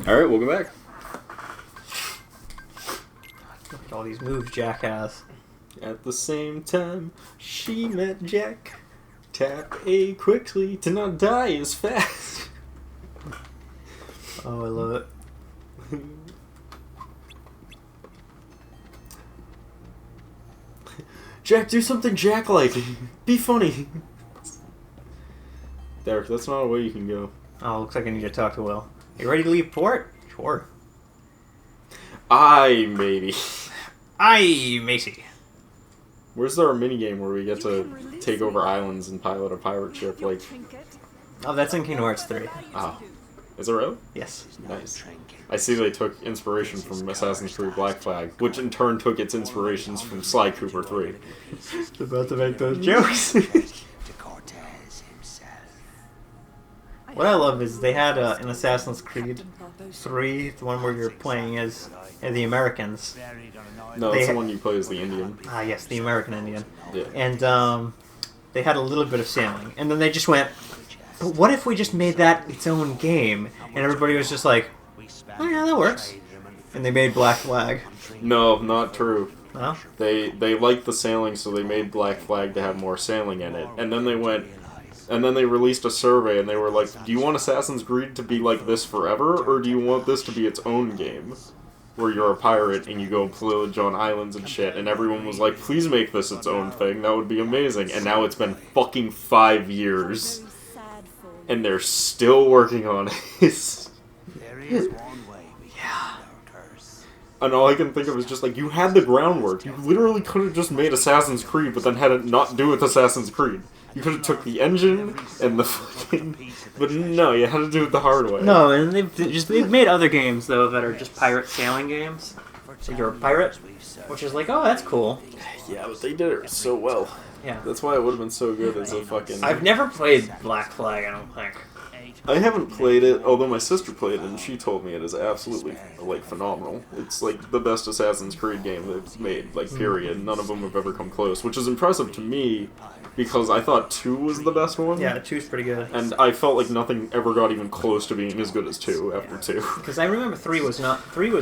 Alright, welcome back. Look at all these moves Jack has. At the same time, she met Jack. Tap A quickly to not die as fast. Oh, I love it. Jack, do something Jack-like. Be funny. Derek, that's not a way you can go. Oh, looks like I need to talk to Will. You ready to leave port? Sure. Maybe. Macy. Where's our minigame where we get to take over islands and pilot a pirate ship? Like, Oh, that's in Kingdom Hearts 3. oh, is it real? Yes. Nice. I see they took inspiration from Assassin's Creed Black Flag, which in turn took its inspirations from Sly Cooper 3. It's about to make those jokes. What I love is they had in Assassin's Creed 3, the one where you're playing as the Americans. No, it's the one you play as the Indian. Ah, yes, the American Indian. Yeah. And they had a little bit of sailing. And then they just went, but what if we just made that its own game? And everybody was just like, oh yeah, that works. And they made Black Flag. No, not true. Well, They liked the sailing, so they made Black Flag to have more sailing in it. And then they went... And then they released a survey, and they were like, do you want Assassin's Creed to be like this forever, or do you want this to be its own game? Where you're a pirate, and you go pillage on islands and shit, and everyone was like, please make this its own thing, that would be amazing. And now it's been fucking 5 years, and they're still working on it. yeah. And all I can think of is just like, you had the groundwork. You literally could have just made Assassin's Creed, but then had it not do with Assassin's Creed. You could have took the engine and the fucking... But no, you had to do it the hard way. No, and they've made other games, though, that are just pirate sailing games. So you're a pirate, which is like, oh, that's cool. Yeah, but they did it so well. Yeah. That's why it would have been so good as a fucking... I've never played Black Flag, I don't think. I haven't played it, although my sister played it, and she told me it is absolutely, like, phenomenal. It's, like, the best Assassin's Creed game they've made, like, period. None of them have ever come close, which is impressive to me, because I thought 2 was the best one. Yeah, 2's pretty good. And I felt like nothing ever got even close to being as good as 2 after 2. Because I remember 3 was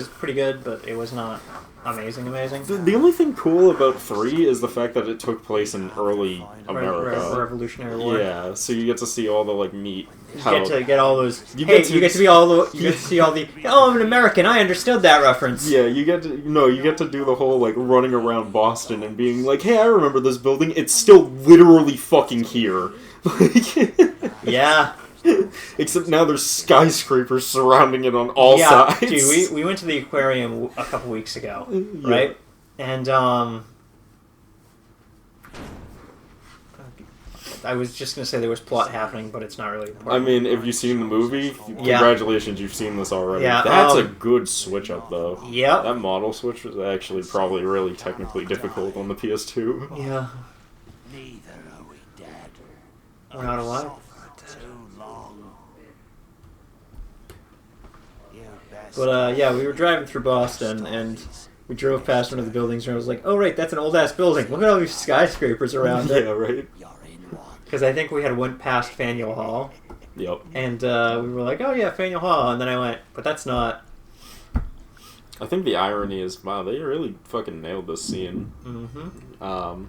pretty good, but it was not amazing. The only thing cool about 3 is the fact that it took place in early America. Revolutionary War. Yeah, so you get to see all the, like, neat... You get to get all those. You hey, get to- you get to be all the. You get to see all the. Oh, I'm an American. I understood that reference. Yeah, you get to do the whole, like, running around Boston and being like, hey, I remember this building. It's still literally fucking here. Yeah. Except now there's skyscrapers surrounding it on all sides. Dude, we went to the aquarium a couple weeks ago, right? And I was just gonna say there was plot happening, but it's not really important. I mean, if you've seen the movie, congratulations, you've seen this already. Yeah, That's a good switch up, though. Yep. That model switch was actually probably really technically difficult on the PS2. Yeah. Neither are we dead. We're not alive. Too long. You best. But yeah, we were driving through Boston and we drove past one of the buildings and I was like, oh right, that's an old ass building. Look at all these skyscrapers around it. Yeah, right? You're in one. Because I think we had went past Faneuil Hall. Yep. And we were like, oh yeah, Faneuil Hall. And then I went, but that's not. I think the irony is, wow, they really fucking nailed this scene. Mm-hmm.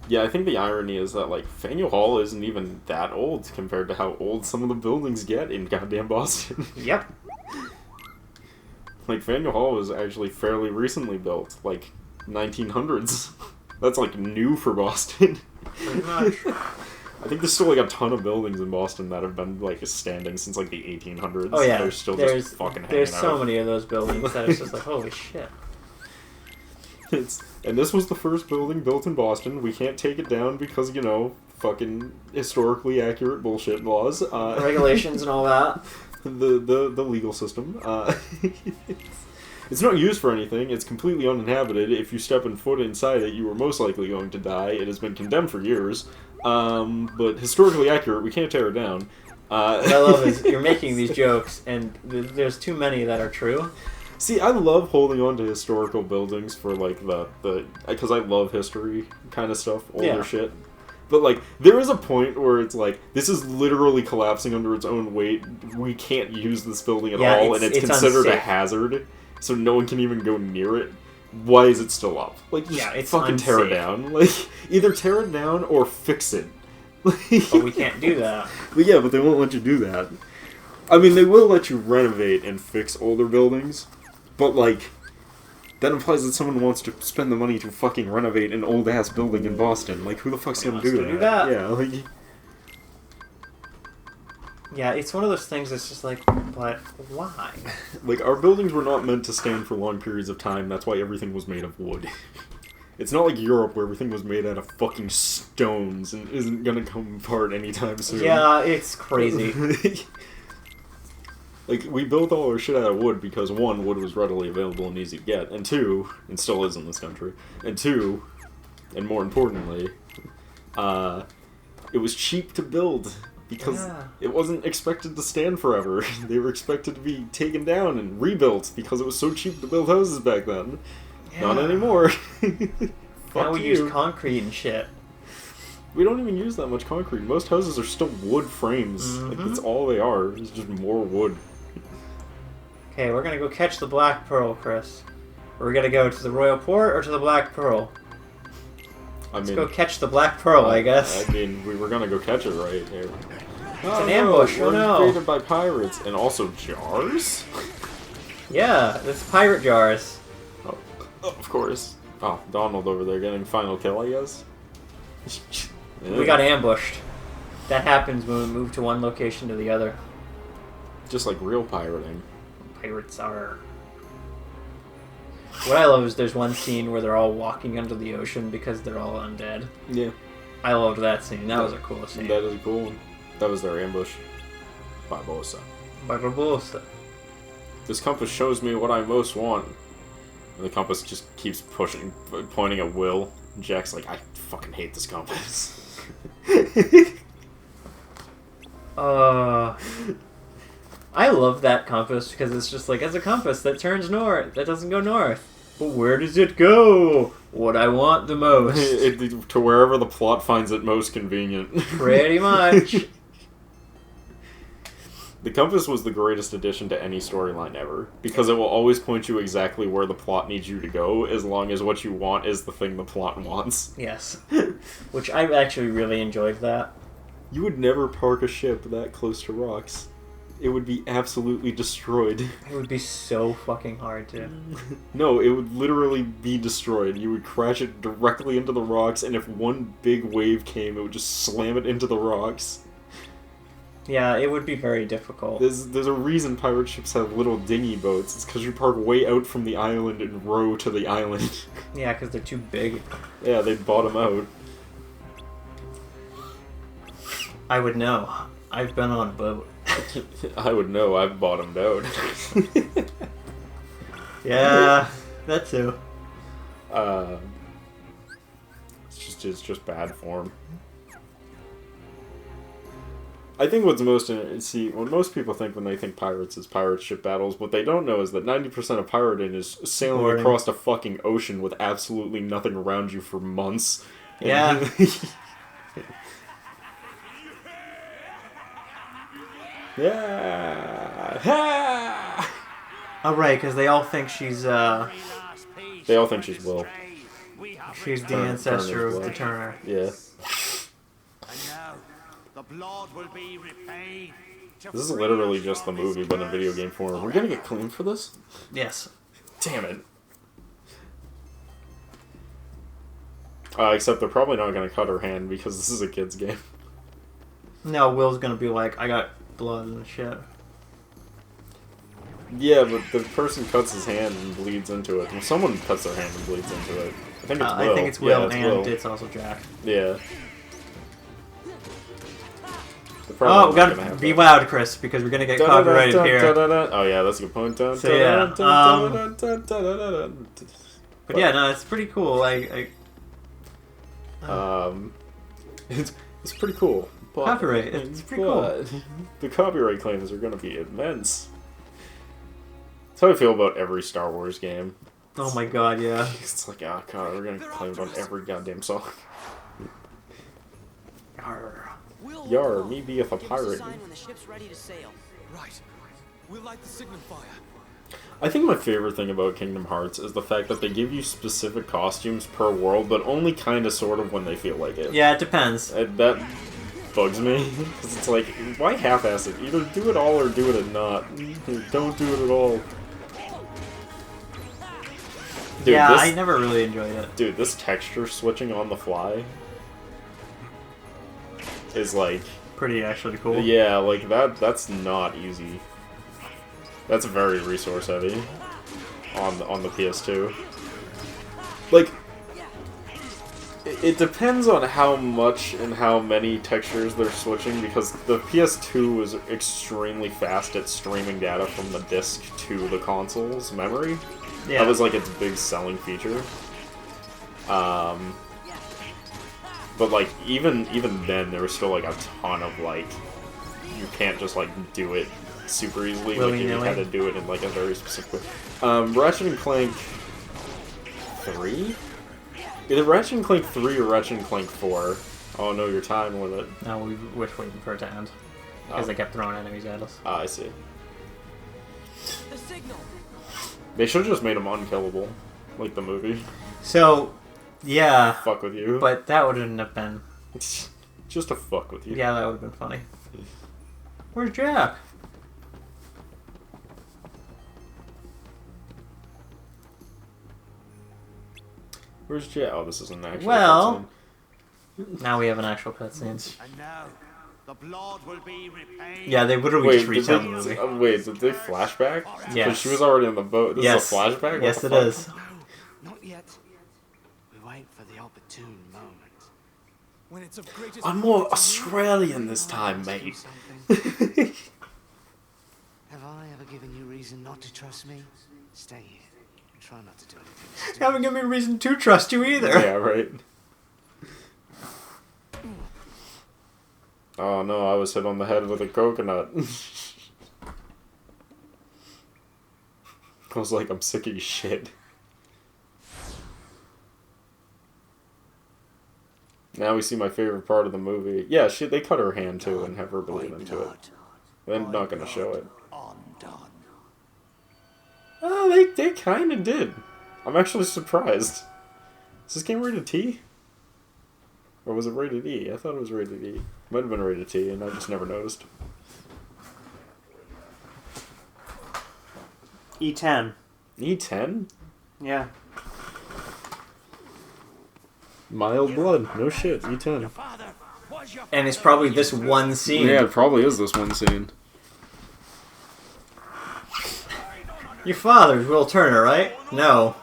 Yeah, I think the irony is that, like, Faneuil Hall isn't even that old compared to how old some of the buildings get in goddamn Boston. Yep. Like, Faneuil Hall was actually fairly recently built, like, 1900s. That's, like, new for Boston. Pretty much. I think there's still, like, a ton of buildings in Boston that have been, like, standing since, like, the 1800s. Oh yeah. They're still just fucking hanging There's out. so many of those buildings that it's just like, holy shit. And this was the first building built in Boston. We can't take it down because, you know, fucking historically accurate bullshit laws. Regulations and all that. The legal system. It's not used for anything. It's completely uninhabited. If you step in foot inside it, you are most likely going to die. It has been condemned for years. But historically accurate, we can't tear it down. What I love is you're making these jokes, and there's too many that are true. See, I love holding on to historical buildings for, like, the because I love history kind of stuff, older shit. But, like, there is a point where it's like, this is literally collapsing under its own weight. We can't use this building at all, and it's considered a unsafe. hazard, so no one can even go near it. Why is it still up? Like, just it's fucking tear it unsafe. down. Like, either tear it down or fix it. But we can't do that. But yeah, but they won't let you do that. I mean, they will let you renovate and fix older buildings, but, like, that implies that someone wants to spend the money to fucking renovate an old-ass building in Boston. Like, who the fuck's gonna wants do to that? do that? Yeah, like... Yeah, it's one of those things that's just like, but why? Like, our buildings were not meant to stand for long periods of time, that's why everything was made of wood. It's not like Europe, where everything was made out of fucking stones and isn't gonna come apart anytime soon. Yeah, it's crazy. Like, we built all our shit out of wood because, one, wood was readily available and easy to get, and two, and still is in this country, and two, and more importantly, it was cheap to build because it wasn't expected to stand forever. They were expected to be taken down and rebuilt because it was so cheap to build houses back then. Not anymore. Now we use concrete and shit. We don't even use that much concrete. Most houses are still wood frames. Like, that's all they are. It's just more wood. Okay, we're gonna go catch the Black Pearl, Chris. We're gonna go to the Royal Port or to the Black Pearl. Let's go catch the Black Pearl, I guess. I mean, we were gonna go catch it right here. It's an ambush, We're oh no. invaded by pirates. And also jars? Yeah, it's pirate jars. Oh, of course. Oh, Donald over there getting final kill, I guess. Yeah. We got ambushed. That happens when we move to one location to the other. Just like real pirating. Pirates are... What I love is there's one scene where they're all walking under the ocean because they're all undead. Yeah. I loved that scene. That was a cool scene. That is a cool one. That was their ambush. Barbosa. Barbosa. This compass shows me what I most want. And the compass just keeps pointing at Will. And Jack's like, I fucking hate this compass. I love that compass because it's just like, it's a compass that turns north. That doesn't go north. But where does it go? What I want the most. To wherever the plot finds it most convenient. Pretty much. The compass was the greatest addition to any storyline ever, because it will always point you exactly where the plot needs you to go, as long as what you want is the thing the plot wants. Yes. Which I actually really enjoyed that. You would never park a ship that close to rocks. It would be absolutely destroyed. It would be so fucking hard to... No, it would literally be destroyed. You would crash it directly into the rocks, and if one big wave came, it would just slam it into the rocks. Yeah, it would be very difficult. There's a reason pirate ships have little dinghy boats. It's because you park way out from the island and row to the island. Yeah, because they're too big. Yeah, they bottom out. I would know. I've been on a boat. I would know. I've bottomed out. Yeah, that too. It's just bad form. I think what's most... See, what most people think when they think pirates is pirate ship battles, what they don't know is that 90% of pirating is sailing across a fucking ocean with absolutely nothing around you for months. Yeah. Yeah! Oh, right, because they all think she's, They all think she's Will. she's the ancestor of the Turner. Yeah. And now the blood will be repaid. This is literally just the movie, but in video game form. We're gonna get clean for this? Yes. Damn it. Except they're probably not gonna cut her hand because this is a kid's game. No, Will's gonna be like, I got blood and shit. Yeah, but the person cuts his hand and bleeds into it. Well, someone cuts their hand and bleeds into it. I think it's Will. I think it's Will, Yeah, and Will. it's also Jack. Yeah. Oh, we gotta be loud, Chris, because we're gonna get copyrighted here. Oh yeah, that's a good point. So, yeah, But yeah, no, it's pretty cool. It's pretty cool. But, Copyright, it's pretty cool. The copyright claims are gonna be immense. That's how I feel about every Star Wars game. Oh my god, yeah. It's like, oh god, we're gonna claim it on every goddamn song. Yar, me beeth a Give us pirate. sign when the ship's ready to sail. Right. We'll light the signal fire. I think my favorite thing about Kingdom Hearts is the fact that they give you specific costumes per world, but only kind of sort of when they feel like it. Yeah, it depends. That bugs me, because it's like, why half-ass it? Either do it all or do it not. Don't do it at all. Dude, yeah, this, I never really enjoyed it. Dude, this texture switching on the fly is like... Pretty actually cool. Yeah, like, that's not easy. That's very resource heavy on the PS2. Like, it depends on how much and how many textures they're switching, because the PS2 was extremely fast at streaming data from the disc to the console's memory. Yeah. That was like its big selling feature. But like even then there was still like a ton of like, you can't just like do it super easily. Like you had to do it in like a very specific way. Ratchet and Clank 3? Either Ratchet and Clank 3 or Ratchet and Clank 4. Oh no, your time limit. No, we wish waiting for it to end. Because they kept throwing enemies at us. Ah, I see. The signal. They should have just made them unkillable. Like the movie. So, yeah. Fuck with you. But that wouldn't have been... Just to fuck with you. Yeah, that would have been funny. Where's Jack? Where's Jack? Oh, this is an actual Well... Now we have an actual cutscene. And now, the blood will be repaid. Yeah, they literally Wait, just retell the movie. wait, did they flashback? Yes. Because she was already on the boat. This Yes. is a flashback? Yes, What it the is. fuck? No, not yet. We wait for the opportune moment. When it's of greatest I'm more importance to you. Australian this time, mate. Something. Have I ever given you reason not to trust me? Stay here. And try not to do anything stupid. Haven't given me a reason to trust you either. Yeah, right. Oh no, I was hit on the head with a coconut. I was like, I'm sick of your shit. Now we see my favorite part of the movie. Yeah, they cut her hand too and have her bleed into it. They're not gonna show it. Undone. Oh, they kind of did. I'm actually surprised. Is this game rated T? Or was it rated E? I thought it was rated E. Might have been rated T, and I just never noticed. E10. E10? Yeah. Mild blood. No shit. E10. Father, was your And it's probably this one scene. Yeah, it probably is this one scene. Your father's Will Turner, right? No.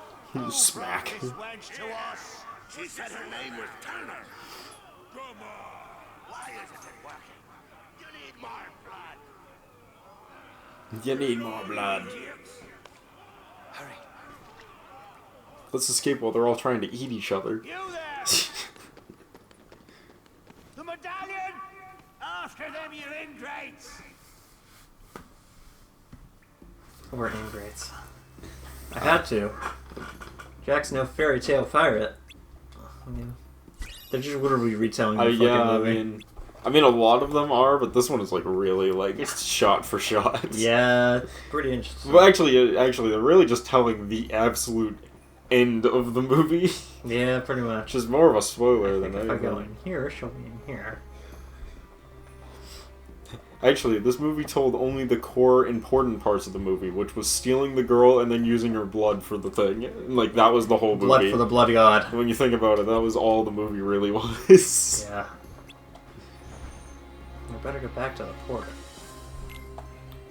Smack. wench to us? She said her name was Turner. Come on. Why isn't it working? You need more blood. You need more blood. Hurry. Let's escape while they're all trying to eat each other. You there! The medallion! After them, you ingrates! We're ingrates. I had to. Jack's no fairy tale pirate. I mean, they're just literally retelling the fucking Yeah, movie. I mean, a lot of them are, but this one is like really like it's shot for shot. Yeah, pretty interesting. Well, actually, they're really just telling the absolute end of the movie, Yeah, pretty much. which is more of a spoiler than If I go anything. in here, she'll be in here. Actually, this movie told only the core important parts of the movie, which was stealing the girl and then using her blood for the thing. Like, that was the whole movie. Blood for the blood god. When you think about it, that was all the movie really was. Yeah. We better get back to the port.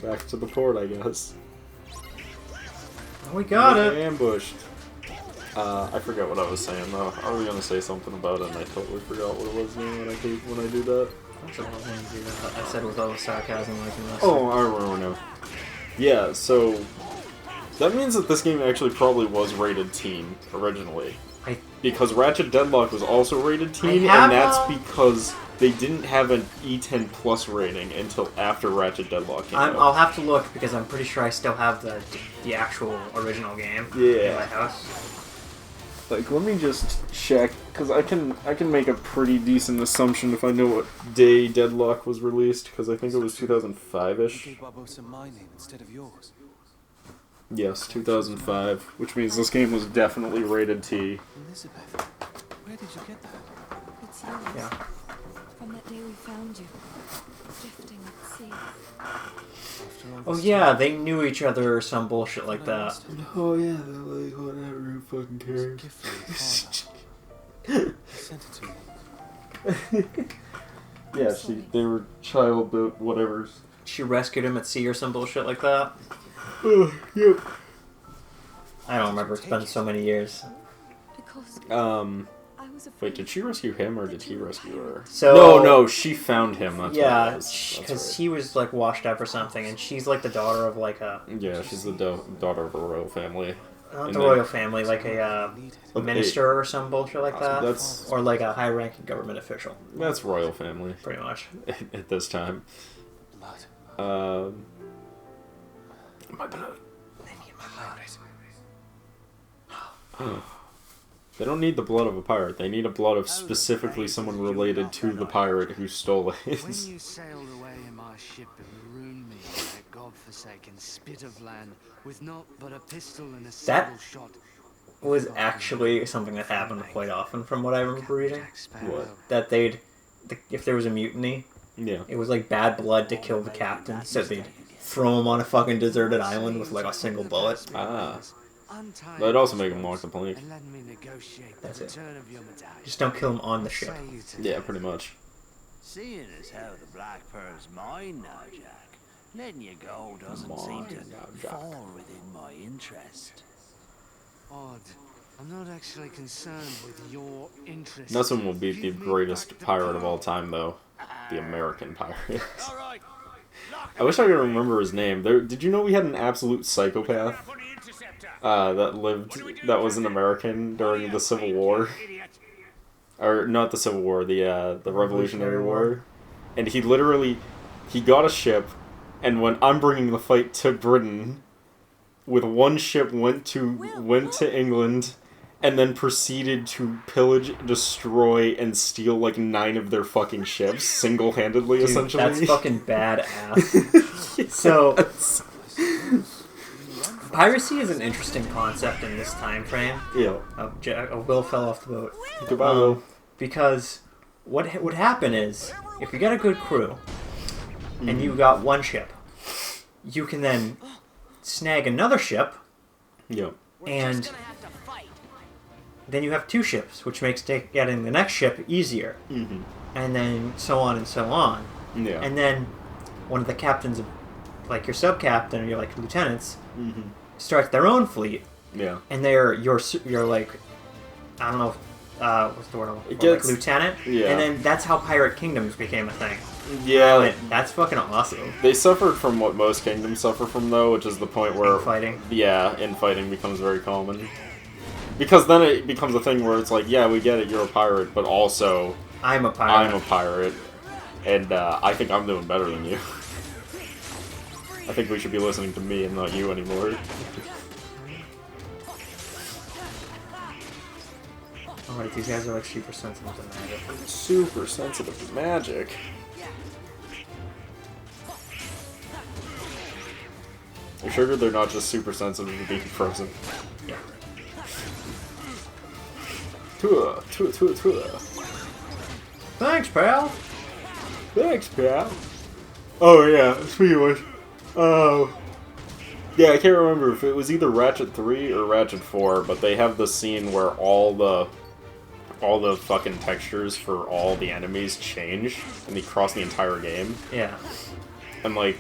Back to the port, I guess. Oh, we got it! Ambushed. I forget what I was saying, though. I was gonna say something about it, and I totally forgot what it was now when I do that. That's what I was gonna do that. I said with all the sarcasm like in this. Oh, I remember now. Yeah, so that means that this game actually probably was rated teen originally. Because Ratchet Deadlock was also rated teen, and that's because they didn't have an E10 Plus rating until after Ratchet Deadlock came out. I'll have to look because I'm pretty sure I still have the actual original game in my Yeah. house. Like, let me just check, because I can make a pretty decent assumption if I know what day Deadlock was released, because I think it was 2005-ish. Gave Barbosa my name instead of yours. Yes, 2005, which means this game was definitely rated T. Elizabeth, where did you get that? It's yours. Yeah. From that day we found you. Drifting at sea. After all Oh this yeah, they knew each other or some bullshit like time, I that. must have Oh yeah, they're like, whatever, who fucking a cares? gift for your father. He sent it to me. Yeah, they were child whatevers. She rescued him at sea or some bullshit like that. Yep. I don't remember. It's been so many years. Because I was afraid. Wait, did she rescue him or did he rescue her? So No, she found him. That's what it yeah, was. because he was like washed up or something, and she's like the daughter of like a Yeah, she's the daughter of a royal family. not And the then- royal family, like a minister or some bullshit like that, That's or like a high-ranking government official, royal family pretty much. at this time. Blood. My blood. They need my blood. They don't need the blood of a pirate. They need a blood of specifically someone related to the pirate who stole When it. you sailed away in my ship and marooned me in that godforsaken spit of land with naught but a pistol and a That- single shot. Was actually something that happened quite often, from what I remember reading. Jack Sparrow. What? That if there was a mutiny, Yeah. it was like bad blood to kill the captain, so they'd throw him on a fucking deserted island with like a single bullet. Ah. Untie That'd also your make him walk the plank. and let me negotiate That's the it. return of your medallion. Just don't kill him on the ship. Say you to Yeah, pretty much. Seeing as how the Black Pearl's mine now, Jack, letting you go doesn't seem to Mine now, Jack. fall within my interest. Odd. I'm not actually concerned with your interest. Nothing will beat the Give me greatest back the pirate of pearl. all time, though. The American pirate. All right, I wish I could remember his name. Did you know we had an absolute psychopath that was an American during the Civil War? Or not the Civil War, the Revolutionary War. And he got a ship, and when I'm bringing the fight to Britain, with one ship went to England, and then proceeded to pillage, destroy, and steal like 9 of their fucking ships single-handedly, Dude, essentially. that's fucking badass. So, piracy is an interesting concept in this time frame. Yeah. Will fell off the boat. Goodbye, Will. Because what would happen is, if you got a good crew, and you got one ship, you can then snag another ship, Yeah. and Gonna have to fight. then you have 2 ships, which makes getting the next ship easier. Mm-hmm. And then so on and so on. Yeah. And then one of the captains, like your sub-captain or your like lieutenants, Mm-hmm. starts their own fleet, Yeah. and they're your like, I don't know, what's the word I'm looking It for? Like gets- lieutenant. yeah. And then that's how Pirate Kingdoms became a thing. Yeah. And that's fucking awesome. They suffered from what most kingdoms suffer from, though, which is the point where Fighting. Yeah, infighting becomes very common. Because then it becomes a thing where it's like, yeah, we get it, you're a pirate, but also I'm a pirate. I'm a pirate, and I think I'm doing better than you. I think we should be listening to me and not you anymore. Alright, these guys are like super sensitive to magic. Super sensitive to magic. You sure they're not just super sensitive to being frozen? Yeah. Tua. Thanks, pal. Thanks, pal. Oh yeah, speaking of which, yeah, I can't remember if it was either Ratchet 3 or Ratchet 4, but they have the scene where all the fucking textures for all the enemies change, and they cross the entire game. Yeah. And like,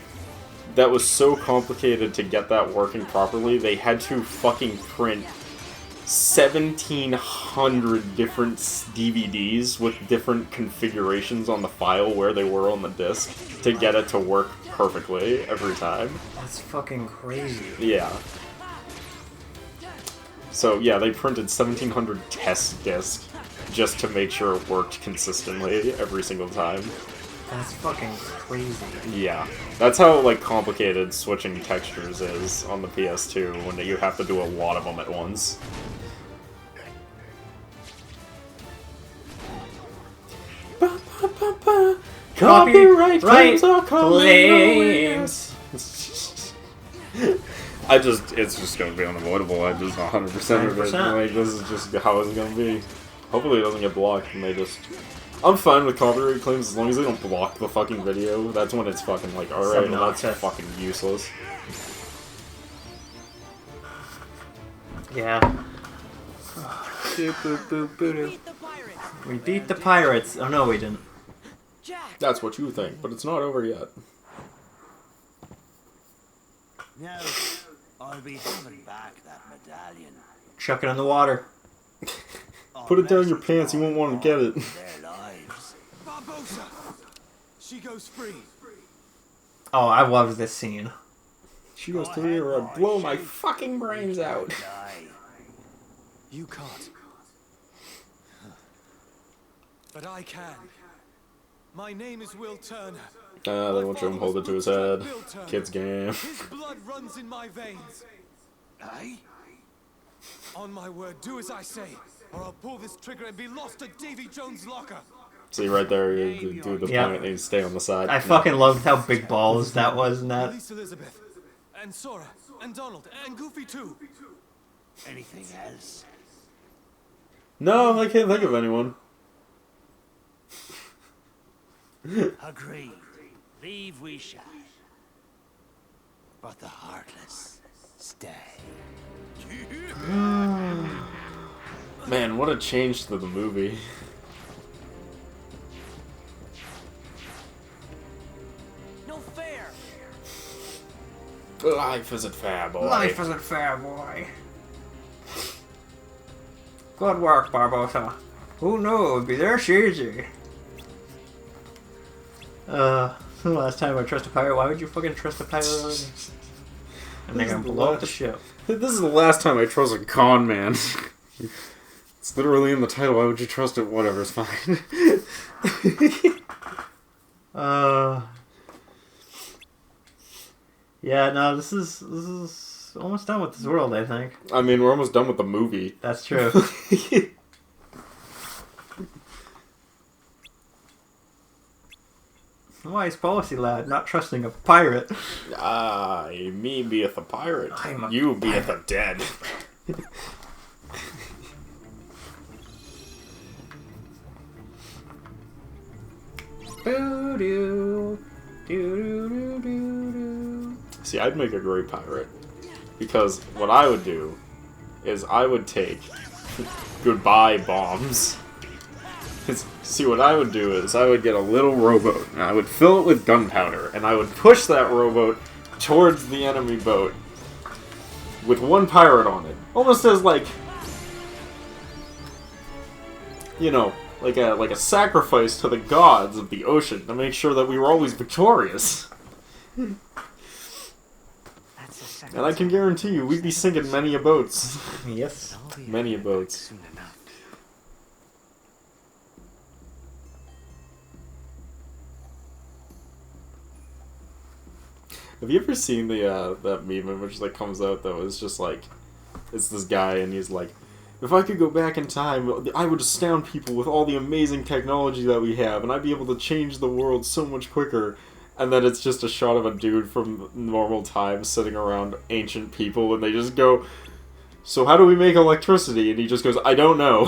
that was so complicated to get that working properly, they had to fucking print 1,700 different DVDs with different configurations on the file where they were on the disc to get it to work perfectly every time. That's fucking crazy. Yeah. So yeah, they printed 1,700 test discs just to make sure it worked consistently every single time. That's fucking crazy. Yeah. That's how, like, complicated switching textures is on the PS2 when you have to do a lot of them at once. Copyright claims are coming. claims. It's just gonna be unavoidable. I just 100% of it. 100%. Like, this is just how it's gonna be. Hopefully it doesn't get blocked and they just... I'm fine with copyright claims as long as they don't block the fucking video. That's when it's fucking like, alright, well, that's Obnoxious. fucking useless. Yeah. Beat the pirates. We beat the pirates. Oh no, we didn't. Jack. That's what you think, but it's not over yet. Now, I'll be having back that medallion. Chuck it in the water. Put it down your pants, you won't want to get it. Their lives. Barbosa! She goes free. Oh, I loved this scene. She goes to me or I'd blow my fucking brains out. Die. You can't. But I can. My name is Will Turner. They won't show him hold it to his head. Kid's game. His blood runs in my veins. Aye? On my word, do as I say, or I'll pull this trigger and be lost at Davy Jones' locker. See right there, you do the Yeah. point and you stay on the side. I fucking loved how big balls that was in that. Release Elizabeth, and Sora, and Donald, and Goofy too. Anything else? No, I can't think of anyone. Agreed. Leave we shall. But the heartless stay. Man, what a change to the movie. No fair. Life isn't fair, boy. Life isn't fair, boy. Good work, Barbosa. Who knew it would be this easy? The last time I trust a pirate, why would you fucking trust a pirate already? And they're gonna blow up the ship. This is the last time I trust a con man. It's literally in the title. Why would you trust it? Whatever, it's fine. Yeah, no, this is almost done with this world, I think. I mean, we're almost done with the movie. That's true. Wise policy, lad, not trusting a pirate. Me beeth a pirate. I'm a You beeth a dead. Boo-doo. Doo-doo-doo-doo-doo. See, I'd make a great pirate. Because what I would do is I would take goodbye bombs. See, what I would do is I would get a little rowboat, and I would fill it with gunpowder, and I would push that rowboat towards the enemy boat with one pirate on it. Almost as, like, you know, like a sacrifice to the gods of the ocean to make sure that we were always victorious. That's the second And I can guarantee you, we'd be sinking many a boats. Yes. I'll be Many a back boats. soon enough. Have you ever seen the that meme which like comes out though? It's just like, it's this guy and he's like, if I could go back in time, I would astound people with all the amazing technology that we have, and I'd be able to change the world so much quicker. And then it's just a shot of a dude from normal times sitting around ancient people, and they just go, so how do we make electricity? And he just goes, I don't know.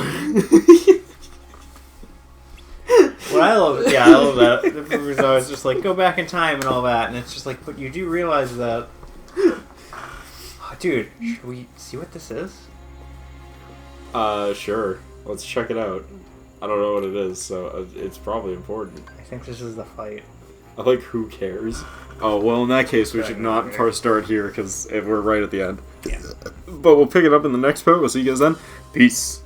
What I love, yeah, I love that. The movie's always just like, go back in time and all that, and it's just like, but you do realize that... Oh, dude, should we see what this is? Sure. Let's check it out. I don't know what it is, so it's probably important. I think this is the fight. I like, who cares? Oh, well, in that case, we should not start here, because we're right at the end. Yeah. But we'll pick it up in the next part. We'll see you guys then. Peace.